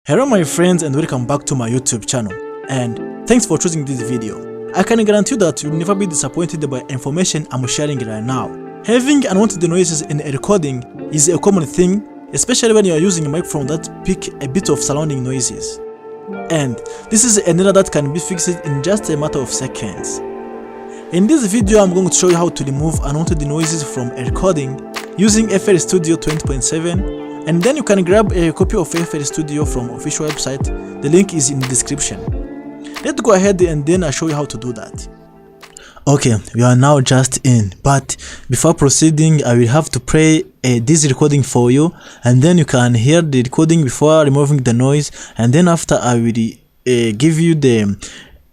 Hello my friends and welcome back to my YouTube channel, and thanks for choosing this video. I can guarantee you that you'll never be disappointed by information I'm sharing right now. Having unwanted noises in a recording is a common thing, especially when you are using a microphone that pick a bit of surrounding noises. And this is an error that can be fixed in just a matter of seconds. In this video I'm going to show you how to remove unwanted noises from a recording using FL Studio 20.7. And then you can grab a copy of FL Studio from official website. The link is in the description. Let's go ahead and then I'll show you how to do that. Okay, we are now just in, but before proceeding I will have to play this recording for you, and then you can hear the recording before removing the noise, and then after I will give you the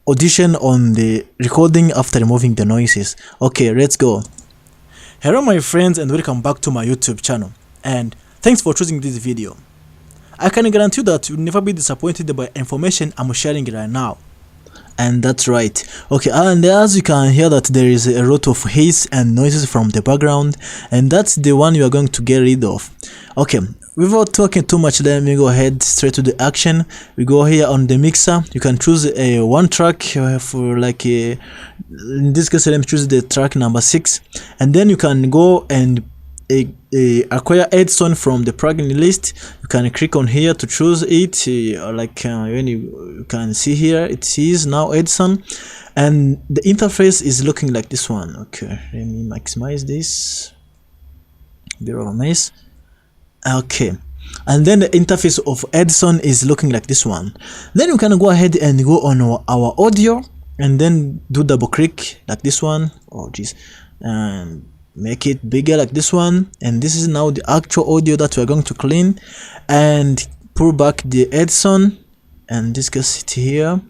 audition on the recording after removing the noises. Okay, let's go. Hello my friends and welcome back to my YouTube channel, and thanks for choosing this video. I can guarantee you that you'll never be disappointed by information I'm sharing right now. And that's right. Okay, and as you can hear that there is a lot of haze and noises from the background, and that's the one you are going to get rid of. Okay, without talking too much, let me go ahead straight to the action. We go here on the mixer. You can choose a one track for like a, in this case let me choose the track number 6, and then you can go and acquire Edson from the plugin list. You can click on here to choose it, when you can see here it says now Edson, and the interface is looking like this one. Okay, let me maximize this, bit of a mess. Okay, and then the interface of Edson is looking like this one. Then you can go ahead and go on our audio and then do double click like this one. Oh geez, and make it bigger like this one, and this is now the actual audio that we are going to clean, and pull back the Edson, and this gets it here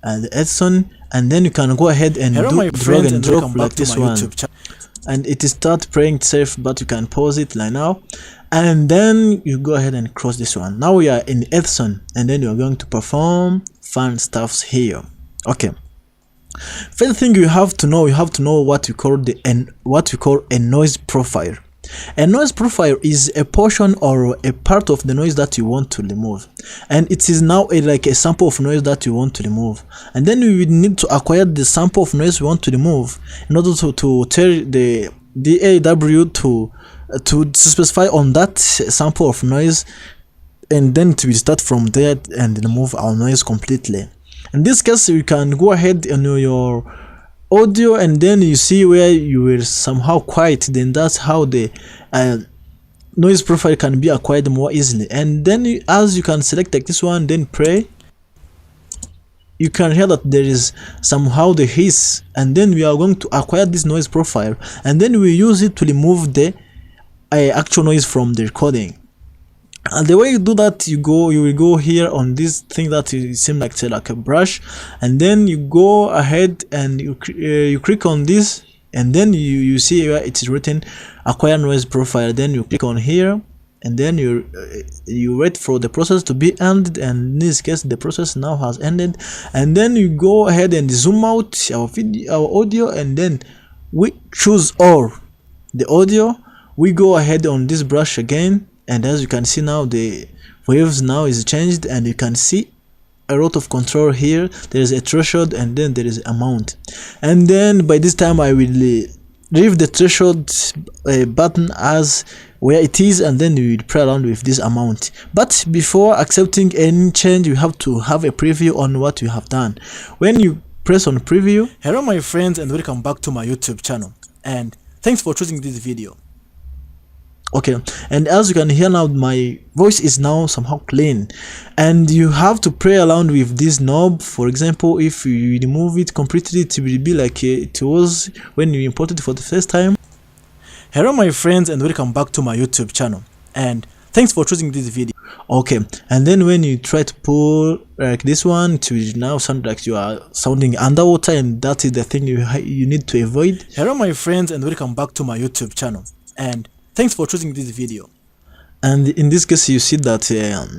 and the Edson, and then you can go ahead and do drag and drop like this one, and it is start playing itself, but you can pause it like now, and then you go ahead and cross this one. Now we are in Edson, and then you are going to perform fun stuffs here. Okay, first thing you have to know what we call a noise profile. A noise profile is a portion or a part of the noise that you want to remove, and it is now like a sample of noise that you want to remove, and then we will need to acquire the sample of noise we want to remove in order to tell the DAW to specify on that sample of noise, and then to start from there and remove our noise completely. In this case, you can go ahead on your audio, and then you see where you were somehow quiet, then that's how the noise profile can be acquired more easily. And then as you can select like this one, then play, you can hear that there is somehow the hiss, and then we are going to acquire this noise profile, and then we use it to remove the actual noise from the recording. And the way you do that, you will go here on this thing that seems like a brush, and then you go ahead and you click on this, and then you see where it is written acquire noise profile. Then you click on here, and then you wait for the process to be ended, and in this case the process now has ended, and then you go ahead and zoom out our audio, and then we choose all the audio. We go ahead on this brush again, and as you can see now the waves now is changed, and you can see a lot of control here. There is a threshold, and then there is amount, and then by this time I will leave the threshold button as where it is, and then we will play around with this amount. But before accepting any change, you have to have a preview on what you have done. When you press on preview, hello my friends and welcome back to my YouTube channel, and thanks for choosing this video. Okay, and as you can hear now, my voice is now somehow clean, and you have to play around with this knob. For example, if you remove it completely, it will be like it was when you imported it for the first time. Hello my friends and welcome back to my YouTube channel, and thanks for choosing this video. Okay, and then when you try to pull like this one, it will now sound like you are sounding underwater, and that is the thing you need to avoid. Hello my friends and welcome back to my YouTube channel, and thanks for choosing this video. And in this case you see that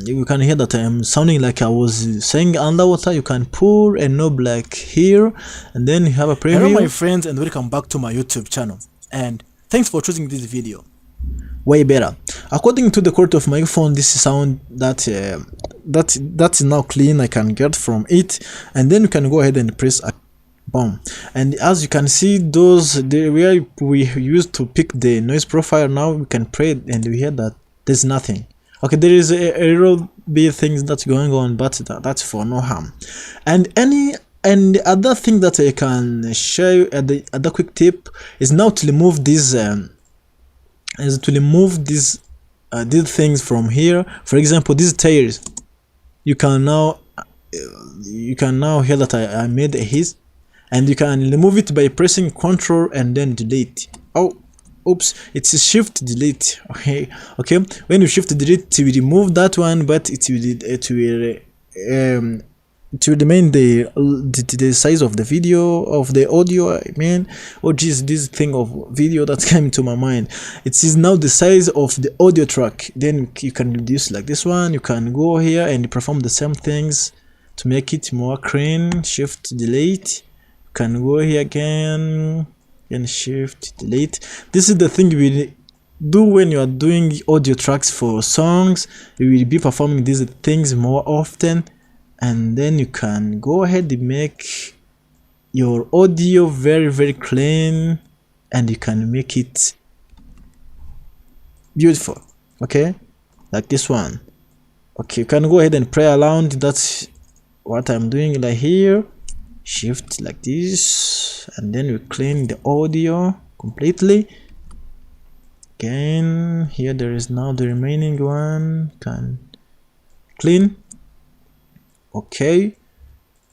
you can hear that I am sounding like I was saying underwater. You can pull a knob like here, and then you have a preview. Hello my friends and welcome back to my YouTube channel, and thanks for choosing this video. Way better. According to the quality of microphone, this sound that that's now clean. I can get from it, and then you can go ahead and press a boom, and as you can see, those where we used to pick the noise profile, now we can play it and we hear that there's nothing. Okay, there is a little bit things that's going on, but that's for no harm. And the other thing that I can show you at the other quick tip is now to remove these these things from here. For example, these tails, you can now hear that I made a hiss, and you can remove it by pressing Ctrl and then delete. Oh, oops, it's a shift delete. Okay, when you shift delete, we remove that one, but it will to remain the size of the video, of the audio. I mean, oh geez, this thing of video that came to my mind, it is now the size of the audio track. Then you can reduce like this one. You can go here and perform the same things to make it more clean. Shift delete. You can go here again and shift delete. This is the thing we do when you are doing audio tracks for songs. You will be performing these things more often, and then you can go ahead and make your audio very clean, and you can make it beautiful. Okay, like this one. Okay, you can go ahead and play around. That's what I'm doing like here. Shift like this, and then we clean the audio completely. Again, here there is now the remaining one. Can clean.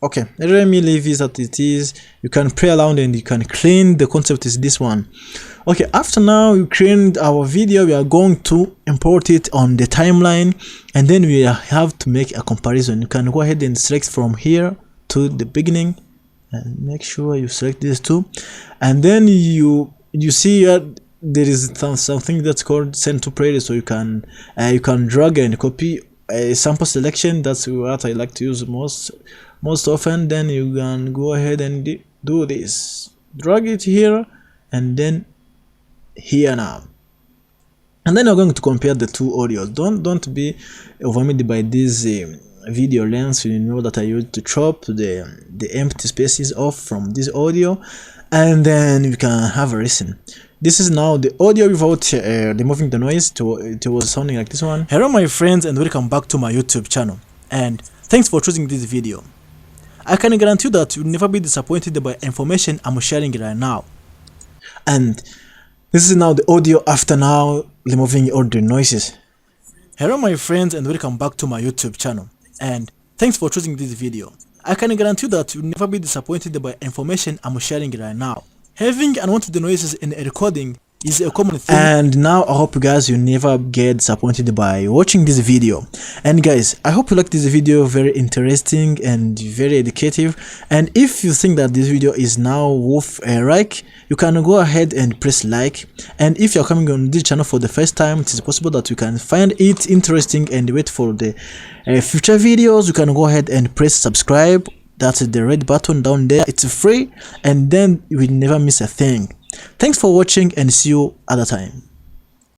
Okay, let me leave it as it is. You can play around and you can clean. The concept is this one. Okay, after now we cleaned our video, we are going to import it on the timeline, and then we have to make a comparison. You can go ahead and select from here to the beginning, and make sure you select these two, and then you see there is something that's called send to playlist, so you can drag and copy a sample selection. That's what I like to use most often. Then you can go ahead and do this, drag it here and then here now, and then you're going to compare the two audios. Don't be overwhelmed by this video length. You know that I used to chop the empty spaces off from this audio, and then you can have a listen. This is now the audio without removing the noise. It was sounding like this one. Hello my friends, and welcome back to my YouTube channel, and thanks for choosing this video. I can guarantee you that you'll never be disappointed by information I'm sharing right now. And this is now the audio after now removing all the noises. Hello my friends, and welcome back to my YouTube channel, and thanks for choosing this video. I can guarantee you that you'll never be disappointed by information I'm sharing right now. Having unwanted noises in a recording is a common thing, and now I hope you guys you never get disappointed by watching this video. And guys, I hope you like this video, very interesting and very educative. And if you think that this video is now worth a like, you can go ahead and press like. And if you're coming on this channel for the first time, it is possible that you can find it interesting and wait for the future videos. You can go ahead and press subscribe. That's the red button down there. It's free, and then you will never miss a thing. Thanks for watching, and see you other time.